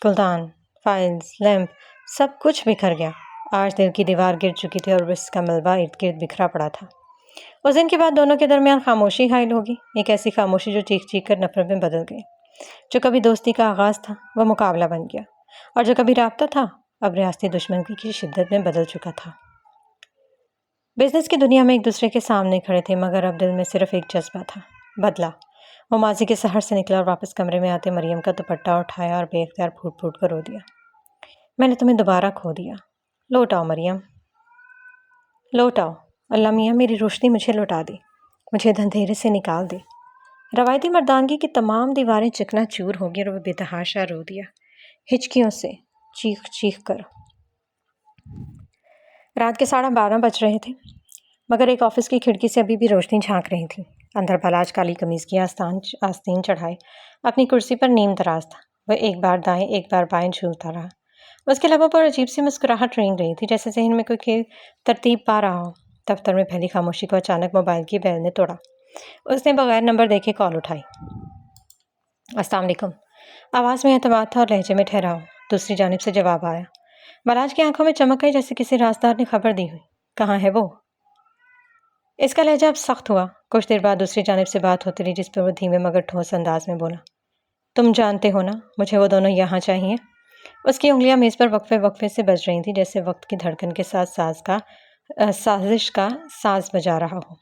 گلدان، فائلز، لیمپ، سب کچھ بکھر گیا۔ آج دل کی دیوار گر چکی تھی اور اس کا ملبہ ارد گرد بکھرا پڑا تھا۔ اس دن کے بعد دونوں کے درمیان خاموشی حائل ہوگی، ایک ایسی خاموشی جو چیخ چیخ کر نفرت میں بدل گئی۔ جو کبھی دوستی کا آغاز تھا وہ مقابلہ بن گیا، اور جو کبھی رابطہ تھا اب ریاستی دشمنی کی شدت میں بدل چکا تھا۔ بزنس کی دنیا میں ایک دوسرے کے سامنے کھڑے تھے مگر اب دل میں صرف ایک جذبہ تھا، بدلہ۔ وہ ماضی کے سحر سے نکلا اور واپس کمرے میں آتے مریم کا دوپٹہ اٹھایا اور بے اختیار پھوٹ پھوٹ کر رو دیا۔ میں نے تمہیں دوبارہ کھو دیا۔ لوٹ آؤ مریم، لوٹ آؤ۔ اللہ میاں میری روشنی مجھے لوٹا دے، مجھے اندھیرے سے نکال دے۔ روایتی مردانگی کی تمام دیواریں چکنا چور ہو گئی اور وہ بے تحاشا رو دیا، ہچکیوں سے، چیخ چیخ کر۔ رات کے 12:30 بج رہے تھے مگر ایک آفس کی کھڑکی سے ابھی بھی روشنی جھانک رہی تھی۔ اندر بالاج کالی قمیض کی آستین چڑھائے اپنی کرسی پر نیم دراز تھا۔ وہ ایک بار دائیں ایک بار بائیں جھولتا رہا۔ اس کے لبوں پر عجیب سی مسکراہٹ رینگ رہی تھی، جیسے ذہن میں کوئی کھیل ترتیب پا رہا ہو۔ دفتر میں پھیلی خاموشی کو اچانک موبائل کی بیل نے توڑا۔ اس نے بغیر نمبر دیکھے کال اٹھائی۔ السلام علیکم۔ آواز میں اعتماد تھا اور لہجے میں ٹھہراؤ۔ دوسری جانب سے جواب آیا۔ بالاج کی آنکھوں میں چمک آئی جیسے کسی رازدار نے خبر دی ہوئی۔ کہاں ہے وہ؟ اس کا لہجہ اب سخت ہوا۔ کچھ دیر بعد دوسری جانب سے بات ہوتی رہی جس پر وہ دھیمے مگر ٹھوس انداز میں بولا۔ تم جانتے ہو نا مجھے وہ دونوں یہاں چاہیے۔ اس کی انگلیاں میز پر وقفے وقفے سے بج رہی تھیں جیسے وقت کی دھڑکن کے ساتھ سازش کا ساز بجا رہا ہو۔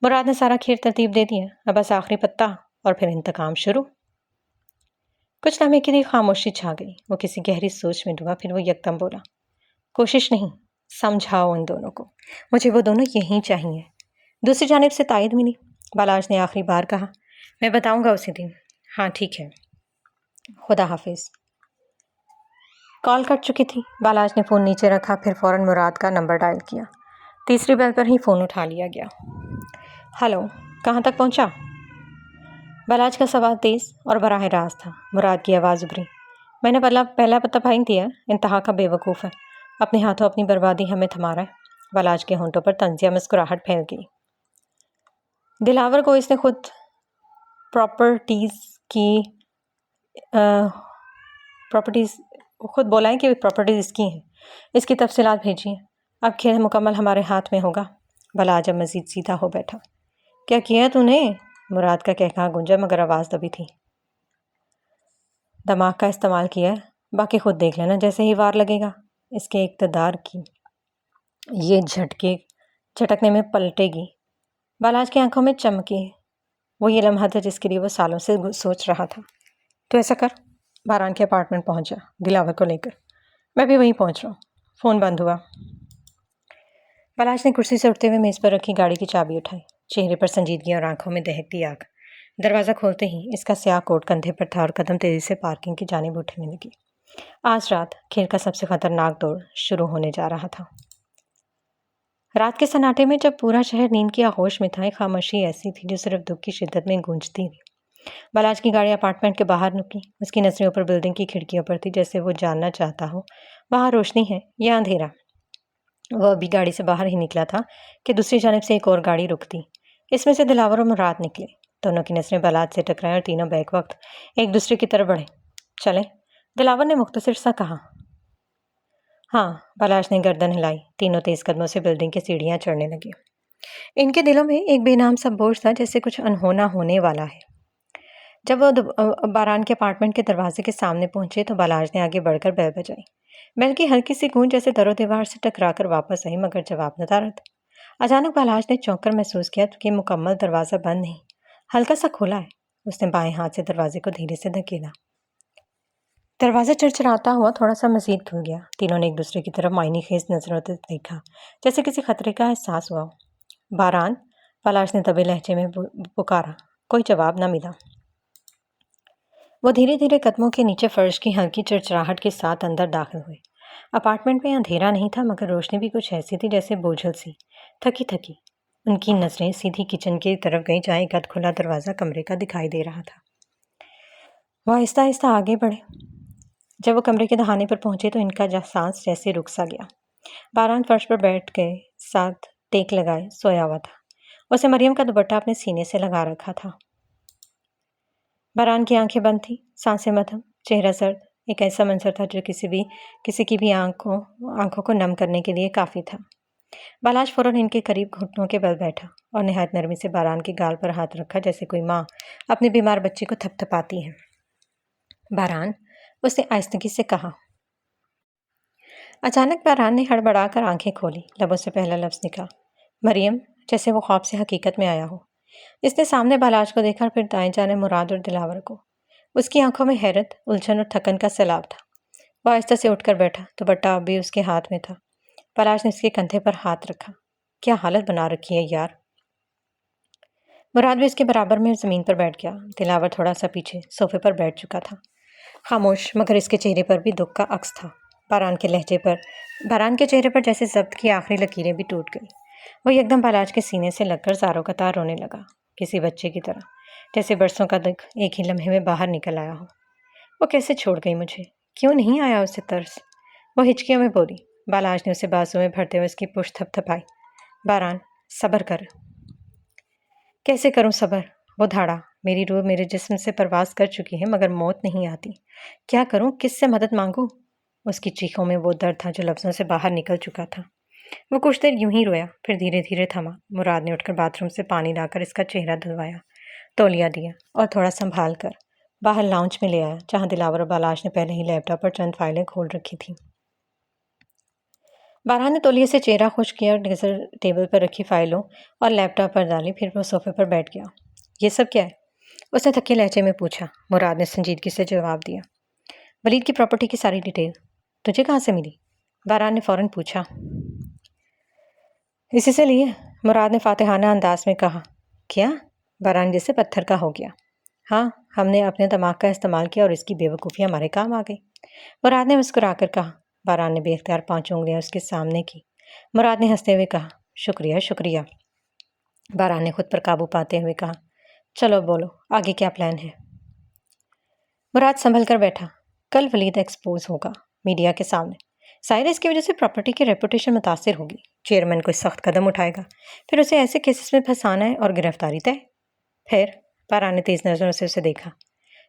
مراد نے سارا کھیل ترتیب دے دیا، اب بس آخری پتہ اور پھر انتقام شروع۔ کچھ لمحے کے لیے خاموشی چھا گئی۔ وہ کسی گہری سوچ میں ڈوبا، پھر وہ یکدم بولا۔ کوشش نہیں، سمجھاؤ ان دونوں کو، مجھے وہ دونوں یہیں چاہیے۔ دوسری جانب سے تائید ملی۔ بالاج نے آخری بار کہا۔ میں بتاؤں گا اسی دن۔ ہاں ٹھیک ہے، خدا حافظ۔ کال کٹ چکی تھی۔ بالاج نے فون نیچے رکھا، پھر فوراً مراد کا نمبر ڈائل کیا۔ تیسری بیل پر ہی فون اٹھا لیا گیا۔ ہلو، کہاں تک پہنچا؟ بالاج کا سوال تیز اور براہ راست تھا۔ مراد کی آواز ابھری۔ میں نے پہلا پتہ پھینک دیا، انتہا کا بے وقوف ہے، اپنے ہاتھوں اپنی بربادی ہمیں تھما رہا ہے۔ بالاج کے ہونٹوں پر طنزیہ مسکراہٹ پھیل گئی۔ دلاور کو اس نے خود خود بولا ہے کہ پراپرٹیز اس کی ہیں، اس کی تفصیلات بھیجی ہیں۔ اب کھیل مکمل ہمارے ہاتھ میں ہوگا۔ بلاج اب مزید سیدھا ہو بیٹھا۔ کیا کیا تو نے؟ مراد کا کہا گونجا مگر آواز دبی تھی۔ دماغ کا استعمال کیا ہے، باقی خود دیکھ لینا جیسے ہی وار لگے گا۔ اس کے اقتدار کی یہ جھٹکنے میں پلٹے گی۔ بالاج کی آنکھوں میں چمکی۔ وہ یہ لمحہ تھا جس کے لیے وہ سالوں سے سوچ رہا تھا۔ تو ایسا کر، باران کے اپارٹمنٹ پہنچ جا دلاور کو لے کر۔ میں بھی وہیں پہنچ رہا ہوں۔ فون بند ہوا۔ بالاج نے کرسی سے اٹھتے ہوئے میز پر رکھی گاڑی کی چابی اٹھائی، چہرے پر سنجیدگی اور آنکھوں میں دہکتی آگ۔ دروازہ کھولتے ہی اس کا سیاہ کوٹ کندھے پر تھا اور قدم تیزی سے پارکنگ کی جانب اٹھنے لگی۔ آج رات کھیل کا سب سے خطرناک دور شروع ہونے جا رہا تھا۔ رات کے سناٹے میں جب پورا شہر نیند کی آغوش میں تھا، ایک خاموشی ایسی تھی جو صرف دکھ کی شدت میں گونجتی تھی۔ بالاج کی گاڑی اپارٹمنٹ کے باہر رکی۔ اس کی نظریں اوپر بلڈنگ کی کھڑکیوں پر تھی، جیسے وہ جاننا چاہتا ہو وہاں روشنی ہے یا اندھیرا۔ وہ ابھی گاڑی سے باہر ہی نکلا تھا کہ دوسری جانب سے ایک اور گاڑی رکتی۔ اس میں سے دلاور اور مراد نکلے۔ دونوں کی نظریں بالاج سے ٹکرائیں اور تینوں بیک وقت ایک دوسرے کی طرف بڑھے۔ چلیں، دلاور نے مختصر سا کہا۔ ہاں، بالاج نے گردن ہلائی۔ تینوں تیز قدموں سے بلڈنگ کی سیڑھیاں چڑھنے لگے۔ ان کے دلوں میں ایک بے نام سا بوجھ تھا، جیسے کچھ انہونا ہونے والا ہے۔ جب وہ باران کے اپارٹمنٹ کے دروازے کے سامنے پہنچے تو بالاج نے آگے بڑھ کر بیل بجائی۔ بیل کی ہلکی سی گونج جیسے در و دیوار سے ٹکرا کر واپس آئی، مگر جواب ندارد۔ اچانک بالاج نے چونک کر محسوس کیا کہ مکمل دروازہ بند نہیں، ہلکا سا کھلا ہے۔ اس نے بائیں ہاتھ سے دروازے کو دھیرے سے دھکیلا۔ دروازہ چرچراتا ہوا تھوڑا سا مزید کھل گیا۔ تینوں نے ایک دوسرے کی طرف معنی خیز نظروں سے دیکھا، جیسے کسی خطرے کا احساس ہوا ہو۔ باران، بالاج نے دبے لہجے میں پکارا۔ کوئی جواب نہ ملا۔ وہ دھیرے دھیرے قدموں کے نیچے فرش کی ہلکی چرچراہٹ کے ساتھ اندر داخل ہوئے۔ اپارٹمنٹ میں اندھیرا نہیں تھا، مگر روشنی بھی کچھ ایسی تھی جیسے بوجھل سی، تھکی تھکی۔ ان کی نظریں سیدھی کچن کی طرف گئیں، جہاں ایک اد کھلا دروازہ کمرے کا دکھائی دے رہا تھا۔ وہ آہستہ آہستہ آگے بڑھے۔ جب وہ کمرے کے دہانے پر پہنچے تو ان کا سانس جیسے رک سا گیا۔ باران فرش پر بیٹھ کے ساتھ ٹیک لگائے سویا ہوا تھا۔ اسے مریم کا دوپٹہ اپنے سینے سے لگا رکھا تھا۔ باران کی آنکھیں بند تھیں، سانسیں مدھم، چہرہ سرد۔ ایک ایسا منظر تھا جو کسی کی بھی آنکھوں کو نم کرنے کے لیے کافی تھا۔ بالاج فوراً ان کے قریب گھٹنوں کے بل بیٹھا اور نہایت نرمی سے باران کے گال پر ہاتھ رکھا، جیسے کوئی ماں اپنے بیمار بچے کو تھپ تھپاتی ہے۔ باران، اس نے آہستگی سے کہا۔ اچانک باران نے ہڑبڑا کر آنکھیں کھولی۔ لبوں سے پہلا لفظ نکلا، مریم، جیسے وہ خواب سے حقیقت میں آیا ہو۔ اس نے سامنے بالاج کو دیکھا اور پھر دائیں جانب مراد اور دلاور کو۔ اس کی آنکھوں میں حیرت، الجھن اور تھکن کا سیلاب تھا۔ وہ آہستہ سے اٹھ کر بیٹھا، دوپٹہ اب بھی اس کے ہاتھ میں تھا۔ بالاج نے اس کے کندھے پر ہاتھ رکھا۔ کیا حالت بنا رکھی ہے یار۔ مراد بھی اس کے برابر میں زمین پر بیٹھ گیا۔ دلاور تھوڑا سا پیچھے صوفے پر بیٹھ چکا تھا، خاموش، مگر اس کے چہرے پر بھی دکھ کا عکس تھا۔ باران کے چہرے پر جیسے ضبط کی آخری لکیریں بھی ٹوٹ گئی۔ وہ یکدم بالاج کے سینے سے لگ کر زاروں قطار رونے لگا، کسی بچے کی طرح، جیسے برسوں کا دکھ ایک ہی لمحے میں باہر نکل آیا ہو۔ وہ کیسے چھوڑ گئی مجھے، کیوں نہیں آیا اسے ترس؟ وہ ہچکیوں میں بولی۔ بالاج نے اسے بازو میں بھرتے ہوئے اس کی پشت تھپ تھپائی۔ باران، صبر کر۔ کیسے کروں صبر؟ وہ دھاڑا۔ میری روح میرے جسم سے پرواز کر چکی ہے، مگر موت نہیں آتی۔ کیا کروں، کس سے مدد مانگوں؟ اس کی چیخوں میں وہ درد تھا جو لفظوں سے باہر نکل چکا تھا۔ وہ کچھ دیر یوں ہی رویا، پھر دھیرے دھیرے تھما۔ مراد نے اٹھ کر باتھ روم سے پانی لا کر اس کا چہرہ دھلوایا، تولیہ دیا اور تھوڑا سنبھال کر باہر لاؤنج میں لے آیا، جہاں دلاور اور بالاج نے پہلے ہی لیپ ٹاپ پر چند فائلیں کھول رکھی تھیں۔ باران نے تولیے سے چہرہ خشک کیا اور نظر ٹیبل پر رکھی فائلوں اور لیپ ٹاپ پر ڈالی، پھر وہ صوفے پر بیٹھ گیا۔ یہ سب کیا ہے؟ اس نے تھکے لہجے میں پوچھا۔ مراد نے سنجیدگی سے جواب دیا۔ ولید کی پراپرٹی کی ساری ڈیٹیل تجھے کہاں سے ملی؟ باران نے فوراً پوچھا۔ اسی سے لیے، مراد نے فاتحانہ انداز میں کہا۔ کیا؟ باران جیسے پتھر کا ہو گیا۔ ہاں، ہم نے اپنے دماغ کا استعمال کیا اور اس کی بے وقوفی ہمارے کام آ گئی، مراد نے مسکرا کر کہا۔ باران نے بے اختیار 5 انگلیاں اس کے سامنے کی۔ مراد نے ہنستے ہوئے کہا، شکریہ شکریہ۔ باران نے خود پر قابو پاتے ہوئے کہا، چلو بولو، آگے کیا پلان ہے؟ مراد سنبھل کر بیٹھا۔ کل ولید ایکسپوز ہوگا میڈیا کے سامنے، ظاہر ہے اس کی وجہ سے پراپرٹی کی ریپوٹیشن متاثر ہوگی۔ چیئرمین کوئی سخت قدم اٹھائے گا، پھر اسے ایسے کیسز میں پھنسانا ہے اور گرفتاری طے۔ پھر باران نے تیز نظروں سے اسے دیکھا۔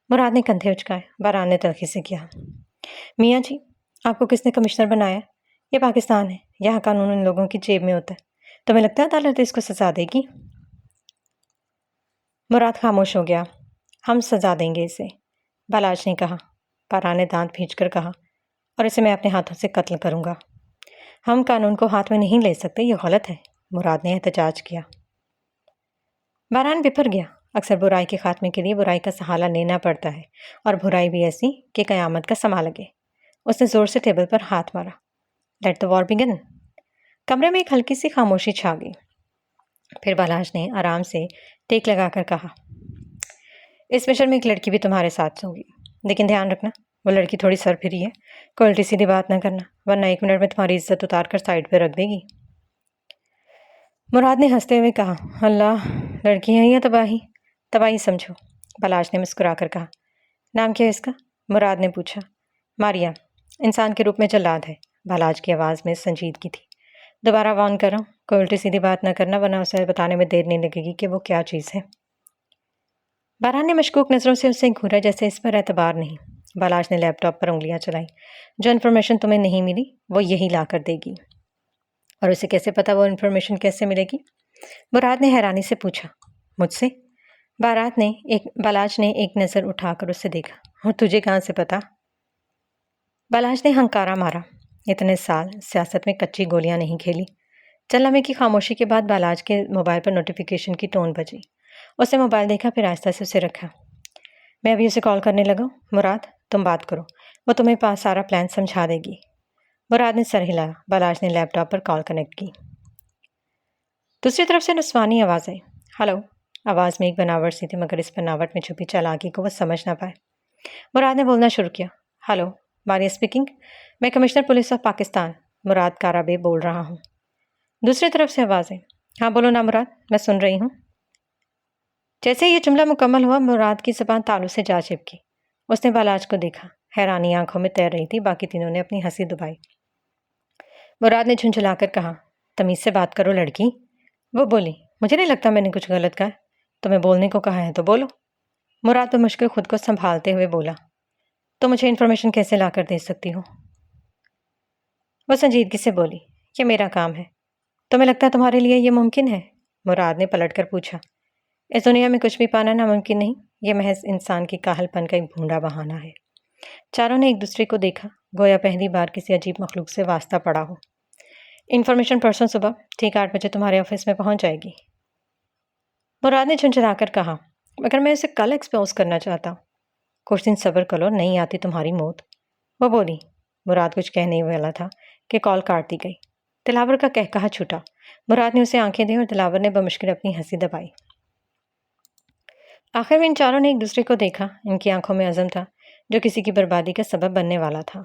مراد نے کندھے اچکائے۔ باران نے تلخی سے کیا، میاں جی، آپ کو کس نے کمشنر بنایا؟ یہ پاکستان ہے، یہاں قانون ان لوگوں کی جیب میں ہوتا ہے. تمہیں لگتا ہے عدالت اس کو سزا دے گی؟ مراد خاموش ہو گیا. ہم سزا دیں گے اسے، بالاج نے کہا. باران نے دانت بھینچ کر کہا، اور اسے میں اپنے ہاتھوں سے قتل کروں گا. ہم قانون کو ہاتھ میں نہیں لے سکتے، یہ غلط ہے، مراد نے احتجاج کیا. باران بپھر گیا. اکثر برائی کے خاتمے کے لیے برائی کا سہارا لینا پڑتا ہے، اور برائی بھی ایسی کہ قیامت کا سما لگے. اس نے زور سے ٹیبل پر ہاتھ مارا. لیٹ دا وار بگن. کمرے میں ایک ہلکی سی خاموشی چھا گئی. پھر بالاج نے آرام سے ٹیک لگا کر کہا، اس مشن میں ایک لڑکی بھی تمہارے ساتھ ہوگی، لیکن دھیان رکھنا وہ لڑکی تھوڑی سر پھری ہے. کوئی الٹی سیدھی بات نہ کرنا، ورنہ 1 منٹ میں تمہاری عزت اتار کر سائڈ پہ رکھ دے گی. مراد نے ہنستے ہوئے کہا، اللہ، لڑکی ہے یا تباہی؟ تباہی سمجھو، بالاج نے مسکرا کر کہا. نام کیا ہے اس کا؟ مراد نے پوچھا. ماریا، انسان کے روپ میں جلاد ہے. بالاج کی آواز میں سنجیدگی تھی. دوبارہ وارن کر رہا ہوں، کوئی الٹی سیدھی بات نہ کرنا، ورنہ اسے بتانے میں دیر نہیں لگے گی کہ وہ کیا چیز ہے. باران نے مشکوک نظروں سے اسے گھورا، جیسے اس پر اعتبار نہیں. بالاج نے لیپ ٹاپ پر انگلیاں چلائیں. جو انفارمیشن تمہیں نہیں ملی وہ یہی لا کر دے گی. اور اسے کیسے پتا وہ انفارمیشن کیسے ملے گی؟ مراد نے حیرانی سے پوچھا. مجھ سے؟ بالاج نے ایک نظر اٹھا کر اسے دیکھا. اور تجھے کہاں سے پتا؟ بالاج نے ہنکارا مارا. اتنے سال سیاست میں کچی گولیاں نہیں کھیلی. چند لمحے کی خاموشی کے بعد بالاج کے موبائل پر نوٹیفیکیشن کی ٹون بجی. اس نے موبائل دیکھا، پھر آہستہ سے اسے رکھا. میں ابھی اسے کال کرنے لگا. مراد، تم بات کرو، وہ تمہیں سارا پلان سمجھا دے گی. مراد نے سر ہلایا. بالاج نے لیپ ٹاپ پر کال کنیکٹ کی. دوسری طرف سے نسوانی آواز آئی. ہلو. آواز میں ایک بناوٹ سی تھی، مگر اس بناوٹ میں چھپی چالاکی کو وہ سمجھ نہ پائے. مراد نے بولنا شروع کیا. ہلو، ماریا اسپیکنگ. میں کمشنر پولیس آف پاکستان مراد کارابے بول رہا ہوں. دوسری طرف سے آواز آئی. ہاں بولو نا مراد، میں سن رہی ہوں. جیسے یہ جملہ مکمل ہوا، مراد کی زبان تالو سے جا چپکی. اس نے بالاج کو دیکھا. حیرانی آنکھوں میں تیر رہی تھی. باقی تینوں نے اپنی ہنسی دبائی. مراد نے جھنجھلا کر کہا، تمیز سے بات کرو لڑکی. وہ بولی، مجھے نہیں لگتا میں نے کچھ غلط کہا. تمہیں بولنے کو کہا ہے تو بولو. مراد بمشکل خود کو سنبھالتے ہوئے بولا، تو مجھے انفارمیشن کیسے لا کر دے سکتی ہو؟ وہ سنجیدگی سے بولی، یہ میرا کام ہے. تمہیں لگتا ہے تمہارے لیے یہ ممکن ہے؟ مراد نے پلٹ کر پوچھا. اس دنیا میں کچھ بھی پانا ناممکن نہیں. یہ محض انسان کی کاہل پن کا ایک بھونڈا بہانہ ہے. چاروں نے ایک دوسرے کو دیکھا، گویا پہلی بار کسی عجیب مخلوق سے واسطہ پڑا ہو. انفارمیشن پرسوں صبح ٹھیک 8 بجے تمہارے آفس میں پہنچ جائے گی. مراد نے جھنجھلا کر کہا، مگر میں اسے کل ایکسپوز کرنا چاہتا ہوں. کچھ دن صبر کرو، نہیں آتی تمہاری موت. وہ بولی. مراد کچھ کہنے والا تھا کہ کال کاٹ دی گئی. دلاور کا کہا چھوٹا. مراد نے اسے آنکھیں دیں اور دلاور نے بمشکل اپنی ہنسی دبائی. آخر میں ان چاروں نے ایک دوسرے کو دیکھا. ان کی آنکھوں میں عزم تھا جو کسی کی بربادی کا سبب بننے والا تھا.